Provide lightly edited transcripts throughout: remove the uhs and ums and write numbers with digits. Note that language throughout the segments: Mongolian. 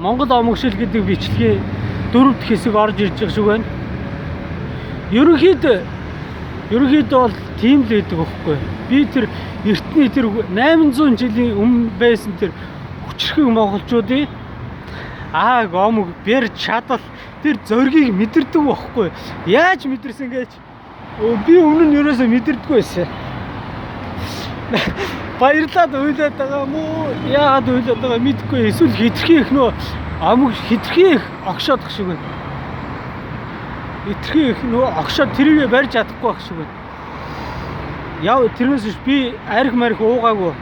Монгол омогшил гэдэг бичлэгийн 4 дахь хэсэг орж ирж байгаа шиг байна. Ерөнхийдөө бол тийм л байдаг байхгүй. Би тэр эртний тэр 800 жилийн өмнө байсан тэр хүчрхэн монголчуудын омог бэр чадал тэр зоргийг мэдэрдэг байхгүй. Яаж мэдэрсэн гэж би өмнө нь ерөөсөө мэдэрдэггүй байсан. Баярлаад уйлаад байгаа мó яагаад уйлаад байгаа мэдэхгүй. Эсвэл хитрхи их нөө омог хитрхи их огшоодох шиг байна. Хитрхи их нөө огшоод тэрийгэ барьж чадахгүй байх шиг байна. Яв тэрнээс би арх марх уугаагүй.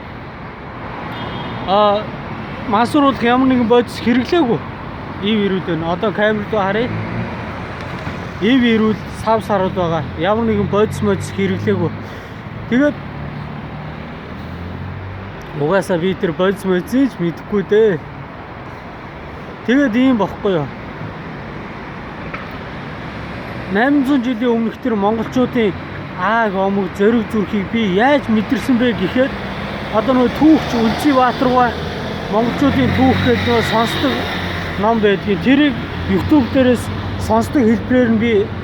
Масруулах ямар нэгэн бодис хэрэглээгүй. Ив ирүүл байна. Одоо камерд харъя. Ив ирүүл сав сарууд байгаа. Ямар нэгэн бодис хэрэглээгүй. Тэгээд угаасаа би тэр бодис ч мэдэхгүй дээ. Тэгээд ийм бохгүй юу. 800 жилийн өмнөх тэр монголчуудын омог зориг зүрхийг би яаж мэдэрсэн бэ гэхээр одоо нөгөө түүхч Үлзийбаатаргаа монголчуудын түүх гэдэг нөгөө сонсдог ном байдгийг тэрийг YouTube дээрээс сонсдог хэлбэрээр нь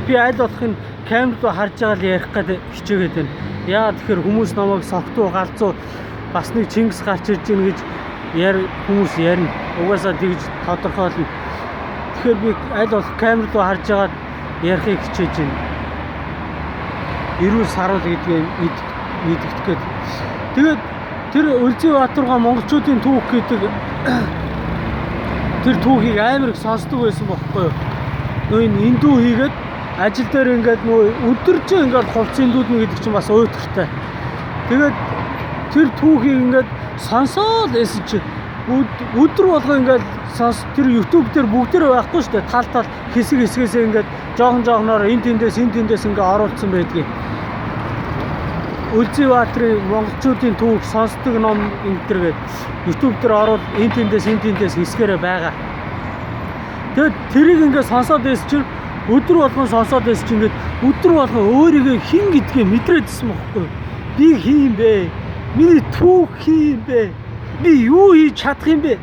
би аль болох нь камерд харж байгаа л ярих гэдэг хичээгээд байна. Яагаад тэгэхээр хүмүүс намайг согтуу галзуу бас нэг Чингис гарч ирж гин гэж хүмүүс ярина. Угаасаа тэгж тодорхойлно. Тэгэхээр би аль болох камерд харж байгаа ярихыг хичээж байна. Эрүүл саруул гэдгийг мэддэгдэхэд. Тэгээд тэр Үлзийбаатаргаа монголчуудын түүх гэдэг тэр түүхийг амар их сонсдог байсан бохоггүй юу. Нөө индүү хийгээд ажил дээр ингээд нөө өдөрж ингээд хувцсын дүүднэ гэдэг чинь бас уйтгартай. Тэгээд тэр түүхийг ингээд сонсоод эсэж чи өдөр болго ингээд тэр YouTube дээр бүгдээрээ байхгүй шүү дээ. Тал хэсгээсээ ингээд жоохноор энэ тэндээс ингээд оруулсан байдгийг. Үлзийбаатарын монголчуудын түүх сонсдог ном энтергээд YouTube дээр ороод энэ тэндээс хэсгээрээ байгаа. Тэгэд тэрийг ингээд сонсоод байсан чинь өдөр болгон сонсоод байсан чинь ингээд өдөр болгон өөрийгөө хэн гэдгээ мэдрээдсэн байхгүй. Би хин бэ? Миний түүх хин бэ? Би юу хийж чадах юм бэ?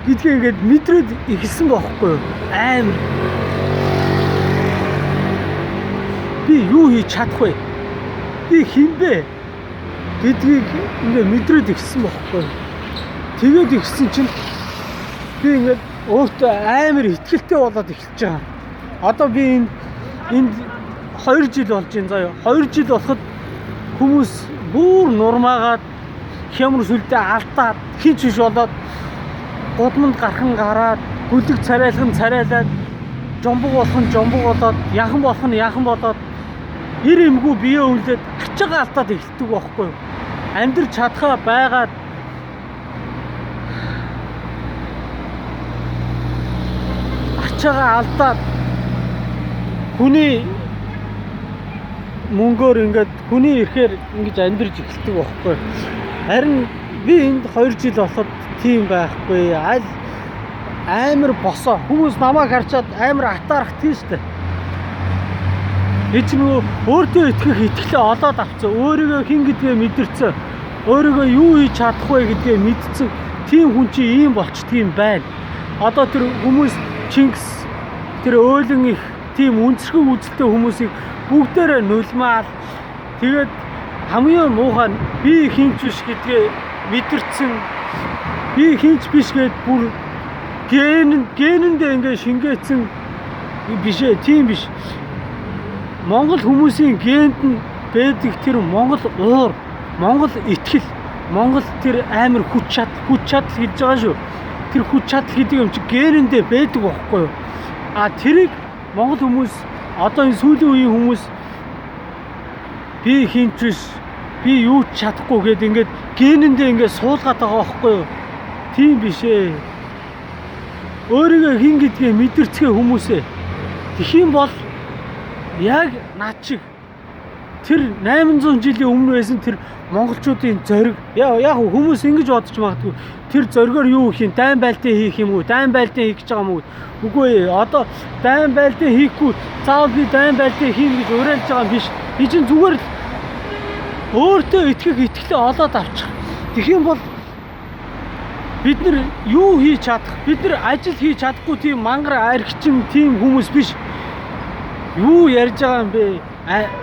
Гэдгээ ингээд мэдрээд ихсэн байхгүй. Амар. Би юу хийж чадах вэ? Би хин бэ? Гэдгийг ингээд мэдрээд ихсэн байхгүй. Тэгээд ихсэн чинь би ингээд өөртөө амар ихтгэлтэй болоод эхэлж байгаа. Одоо би энд 2 жил болж байна заяа. 2 жил болоход хүмүүс бүр нурмаагаад хямар сүлдээ алдаад хинч биш болоод гудамд гараад гүлэг царайлаад жомбог болох нь жомбог болоод яхан болох нь яхан болоод ир эмгүү бие өвлөд ачаага алдаад эхэлдэг байхгүй юу. Амьдрч чадхаа байгаад ачаага алдаад хүний мөнгөөр ингээд хүний ихээр ингэж амьдрж эхэлдэг байхгүй. Харин би энд 2 жил болоход тийм байхгүй. Амар босоо. Хүмүүс намайг харчаад амар атаарах тийм шүү дээ. Эч нөгөө өөртөө итгэх итгэлээ олоод авцсан. Өөрийгөө хэн гэдгээ мэдэрсэн. Өөрийгөө юу хийж чадах вэ гэдгээ мэдсэн. Тийм хүн чи ийм болчдөг юм байна. Одоо тэр хүмүүс Чингис тэр өөлөн их тийм үнцэрхэг үзэлтэй хүмүүсийг бүгдээрээ нулимаал. Тэгээд хамгийн муухай би хинч биш гэдгээ мэдэрсэн. Би хинч биш гэд бүр генэндээ ингээ шингээсэн бишээ. Тийм биш. Монгол хүмүүсийн генд нь байдаг тэр Монгол уур, Монгол итгэл, Монгол тэр амар хүч чадал гэж байгаа шүү. Тэр хүч чадал гэдэг юм чи генэндээ байдаг байхгүй юу? Тэрийг Монгол хүмүүс одоо энэ сүүлийн үеийн хүмүүс би хинч биш, би юу ч чадахгүй гэд ингээд генэндээ ингээд суулгаад байгаа байхгүй юу? Тийм биш ээ. Өөрийгөө хэн гэдгээ мэдэрцгээ хүмүүсээ. Тэхийн бол яг над шиг тэр 800 жилийн өмнө байсан тэр монголчуудын зориг яг хүмүүс ингэж бодож магадгүй тэр зоригоор юу хийх юм, дайн байлтаа хийх юм уу, дайн байлтаа хийх гэж байгаа юм уу? Үгүй ээ, одоо дайн байлтаа хийхгүй заавал би дайн байлтаа хийн гэж уриалж байгаа юм биш. Би чинь зүгээр л өөртөө итгэх итгэлээ олоод авчих. Тэгэх юм бол бид нар юу хийж чадах, бид нар ажил хийж чадахгүй тийм мангар архичин тийм хүмүүс биш. Юу ярьж байгаа юм бэ?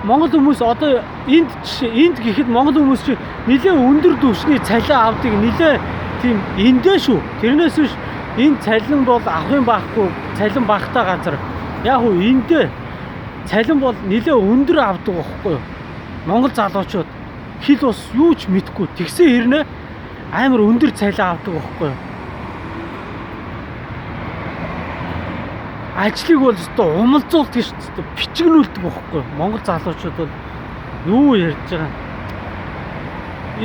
Монгол хүмүүс одоо энд гэхэд монгол хүмүүс чи нэлээ өндөр түвшний цалин авдаг, нэлээ тийм эндээ шүү. Тэрнээс биш энэ цалин бол авахын байхгүй, цалин багтаа газар. Яг уу эндээ цалин бол нэлээ өндөр авдаг байхгүй юу? Монгол залуучууд хэл ус юу ч мэдгүй тэгсэн хэрнээ амар өндөр цалин авдаг байхгүй юу? Ажлыг бол өстой умалзуулдаг шүү дээ. Бичгнүүлдэг байхгүй юу? Монгол залуучууд бол юу ярьж байгаа.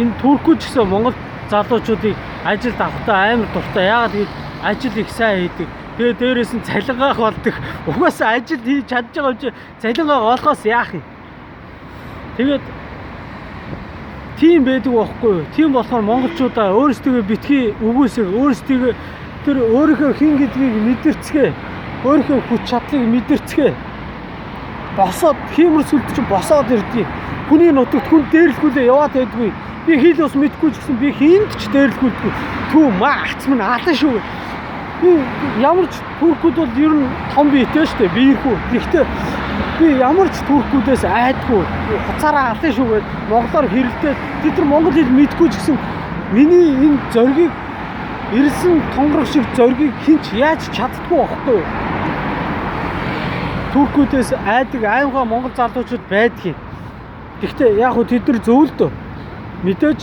Энэ Туркууд ч гэсэн монгол залуучуудыг ажилд авахтаа амар дуртай. Яагаад гэвэл ажил их сайн хийдэг. Тэгээ дээрээс нь цалингаах болдог. Угаасаа ажил хийж чадж байгаа ч цалингаа олохоос яах юм. Тэгээд тийм байдаг байхгүй юу? Тийм болохоор монголчуудаа өөрсдөө битгий үгүйсэг өөрсдөө тэр өөрийнхөө хин гэдгийг мэдэрцгээ. Өөрийнхөө хүч чадлыг мэдэрцгээ. Босоод хиймэр сүлд чинь босоод ирдэг. Хүний нутагт хүн дээрлэхүүлээ яваад байдгүй. Би хэл ус мэдгүй ч гэсэн би хинт ч дээрлэхүүлдэггүй. Түү маац минь алан шүү. Би ямар ч туркууд бол ер нь том биетэй шүү дээ. Биерхүү. Гэхдээ би ямар ч туркуудаас айдгүй. Хуцаараа алан шүү гэд монголоор хэрэлдээд тэд нар монгол хэл мэдгүй ч гэсэн миний энэ зоригийг ирсэн тонгорох шиг зоригийг хинч яаж чаддгүй байхгүй юу? Туркуудаас айдаг аймгаа монгол залуучууд байдгийг. Гэхдээ яг хөө тэд нар зөв л дөө. Мэдээж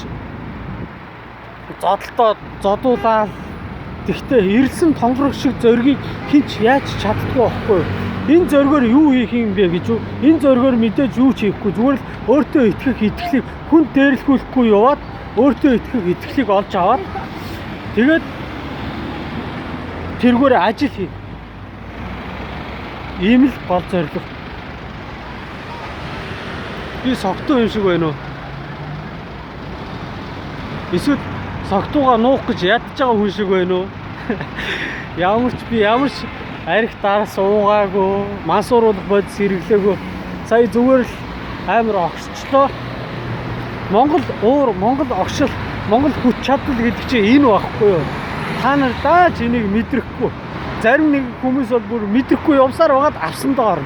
зодуулаад тэгтээ ирсэн тонгорох шиг зоригийг хинч яаж чаддгүй байхгүй юу? Энэ зоригоор юу хийх юм бэ гэж үү? Энэ зоригоор мэдээж юу ч хийхгүй зүгээр л өөртөө итгэх итгэлийг хүн дээрлэхүүлэхгүй яваад өөртөө итгэх итгэлийг олж аваад тэгээд тэргээр ажил хий. Ийм л гол зорилго. Би согтуу юм шиг байна уу? Эсвэл согтуугаа нуух гэж ядж байгаа хүн шиг байна уу? Ямар ч арх дараас уугаагүй, мансууруулах бодис хэрэглээгүй. Сая зүгээр л амар огсчлоо. Монгол уур, Монгол огшил, Монгол хүч чадал гэдэг чинь энэ байхгүй юу? Та нар дааж энийг мэдрэхгүй. Зарим нэг хүмүүс бол бүр мэдрэхгүй явсаар байгаад авсан доор.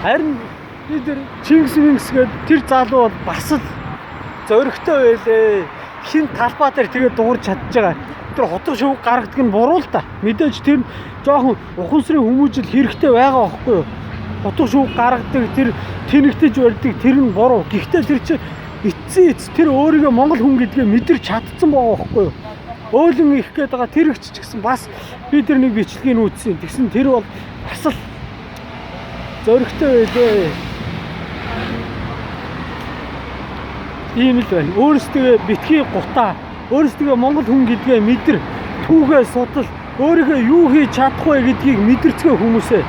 Харин бид тэр Чингис гэдэг тэр залуу бол бас л зөрөгтэй байлээ. Хин талбай дээр тэгээд дуурч чадж байгаа. Тэр хотго шүүг гаргадаг нь буруу л та. Мэдээж тэр жоохон ухамсарын хүмүүжил хэрэгтэй байгаа байхгүй юу? Хотго шүүг гаргадаг, тэр тэнэгтэж барьдаг тэр нь буруу. Гэхдээ тэр чинь эцсийн тэр өөрийгөө монгол хүн гэдгээ мэдэрч чадсан байгаа байхгүй юу? Өөлөн их гээд байгаа тэр ихч ч гэсэн бас би тэр нэг бичлэгийг үзсэн. Тэгсэн тэр бол бас л зөрөгтэй байлээ. Ийм л байна. Өөрсдөө битгий гутаа, өөрсдөө монгол хүн гэдгээ мэдэр, түүгээ судал, өөрийгөө юу хийж чадах вэ гэдгийг мэдэрцгээ хүмүүсээ